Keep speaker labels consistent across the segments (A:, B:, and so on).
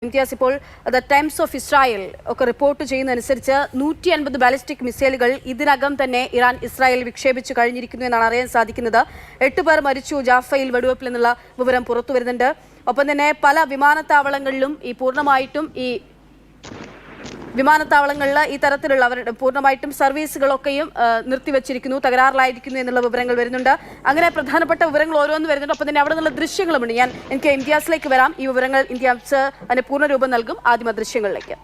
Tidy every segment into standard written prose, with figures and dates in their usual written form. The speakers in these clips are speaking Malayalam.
A: ഇംതിയാസ്, ഇപ്പോൾ ദ ടൈംസ് ഓഫ് ഇസ്രായേൽ ഒക്കെ റിപ്പോർട്ട് ചെയ്യുന്നതനുസരിച്ച് 150 ബാലിസ്റ്റിക് മിസൈലുകൾ ഇതിനകം തന്നെ ഇറാൻ ഇസ്രായേൽ വിക്ഷേപിച്ചു കഴിഞ്ഞിരിക്കുന്നു എന്നാണ് അറിയാൻ സാധിക്കുന്നത്. 8 പേർ മരിച്ചു ജാഫയിൽ വെടിവെപ്പിൽ എന്നുള്ള വിവരം പുറത്തു വരുന്നുണ്ട്. ഒപ്പം തന്നെ പല വിമാനത്താവളങ്ങളിലും വിമാനത്താവളങ്ങളിൽ ഈ തരത്തിലുള്ള അവരുടെ പൂർണ്ണമായിട്ടും സർവീസുകളൊക്കെയും നിർത്തിവെച്ചിരിക്കുന്നു, തകരാറിലായിരിക്കുന്നു എന്നുള്ള വിവരങ്ങൾ വരുന്നുണ്ട്. അങ്ങനെ പ്രധാനപ്പെട്ട വിവരങ്ങൾ ഓരോന്ന് വരുന്നുണ്ട്. ഒപ്പം തന്നെ അവിടെ നിന്നുള്ള ദൃശ്യങ്ങളുമുണ്ട്. എനിക്ക് ഇംതിയാസിലേക്ക് വരാം. ഈ വിവരങ്ങൾ ഇംതിയാസ് അതിന് പൂർണ്ണരൂപം നൽകും. ആദ്യം ദൃശ്യങ്ങളിലേക്ക്.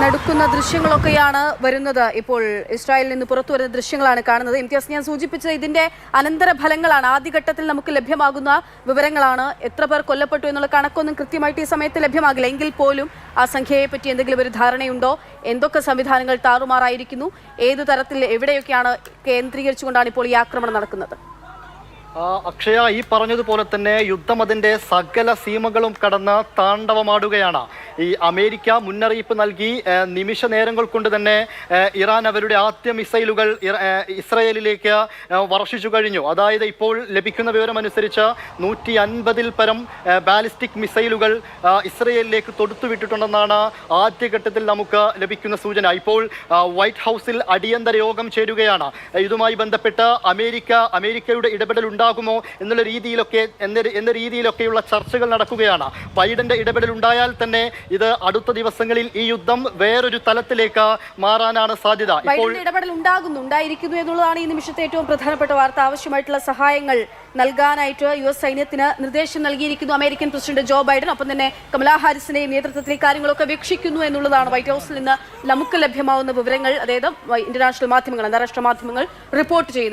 A: നടക്കുന്ന ദൃശ്യങ്ങളൊക്കെയാണ് വരുന്നത്. ഇപ്പോൾ ഇസ്രായേലിൽ നിന്ന് പുറത്തു വരുന്ന ദൃശ്യങ്ങളാണ് കാണുന്നത്. ഇംതിയാസ്, ഞാൻ സൂചിപ്പിച്ചത് ഇതിന്റെ അനന്തരഫലങ്ങളാണ്. ആദ്യഘട്ടത്തിൽ നമുക്ക് ലഭ്യമാകുന്ന വിവരങ്ങളാണ്. എത്ര പേർ കൊല്ലപ്പെട്ടു എന്നുള്ള കണക്കൊന്നും കൃത്യമായിട്ട് ഈ സമയത്ത് ലഭ്യമാകില്ല. എങ്കിൽ പോലും ആ സംഖ്യയെ പറ്റി എന്തെങ്കിലും ഒരു ധാരണയുണ്ടോ? എന്തൊക്കെ സംവിധാനങ്ങൾ താറുമാറായിരിക്കുന്നു? ഏതു തരത്തിൽ എവിടെയൊക്കെയാണ് കേന്ദ്രീകരിച്ചുകൊണ്ടാണ് ഇപ്പോൾ ഈ ആക്രമണം നടക്കുന്നത്?
B: അക്ഷയ, ഈ പറഞ്ഞതുപോലെ തന്നെ യുദ്ധം അതിൻ്റെ സകല സീമകളും കടന്ന് താണ്ഡവമാടുകയാണ്. ഈ അമേരിക്ക മുന്നറിയിപ്പ് നൽകി നിമിഷ നേരങ്ങൾ കൊണ്ട് തന്നെ ഇറാൻ അവരുടെ ആദ്യ മിസൈലുകൾ ഇസ്രയേലിലേക്ക് വർഷിച്ചു കഴിഞ്ഞു. അതായത് ഇപ്പോൾ ലഭിക്കുന്ന വിവരമനുസരിച്ച് 150-ൽ പരം ബാലിസ്റ്റിക് മിസൈലുകൾ ഇസ്രയേലിലേക്ക് തൊടുത്തുവിട്ടിട്ടുണ്ടെന്നാണ് ആദ്യഘട്ടത്തിൽ നമുക്ക് ലഭിക്കുന്ന സൂചന. ഇപ്പോൾ വൈറ്റ് ഹൗസിൽ അടിയന്തര യോഗം ചേരുകയാണ്. ഇതുമായി ബന്ധപ്പെട്ട് അമേരിക്കയുടെ ഇടപെടൽ ഉണ്ടാകുമോ എന്ന രീതിയിലൊക്കെയുള്ള ചർച്ചകൾ നടക്കുകയാണ്. ബൈഡന്റെ ഇടപെടൽ ഉണ്ടായാൽ തന്നെ ഇത് അടുത്ത ദിവസങ്ങളിൽ ഈ യുദ്ധം വേറൊരു തലത്തിലേക്ക് മാറാനാണ് സാധ്യത.
A: ഇപ്പോൾ ഇടപെടൽ ഉണ്ടായിരിക്കുന്നു എന്നുള്ളതാണ് ഈ നിമിഷത്തെ ഏറ്റവും പ്രധാനപ്പെട്ട വാർത്ത. ആവശ്യമായിട്ടുള്ള സഹായങ്ങൾ നൽകാനായിട്ട് US സൈന്യത്തിന് നിർദ്ദേശം നൽകിയിരിക്കുന്നു അമേരിക്കൻ പ്രസിഡന്റ് ജോ ബൈഡൻ. ഒപ്പം തന്നെ കമലാ ഹാരിസിന്റെയും നേതൃത്വത്തിൽ കാര്യങ്ങളൊക്കെ വീക്ഷിക്കുന്നു എന്നുള്ളതാണ് വൈറ്റ് ഹൗസിൽ നിന്ന് നമുക്ക് ലഭ്യമാവുന്ന വിവരങ്ങൾ. അതായത് ഇന്റർനാഷണൽ മാധ്യമങ്ങൾ, അന്താരാഷ്ട്ര മാധ്യമങ്ങൾ റിപ്പോർട്ട് ചെയ്യുന്നത്.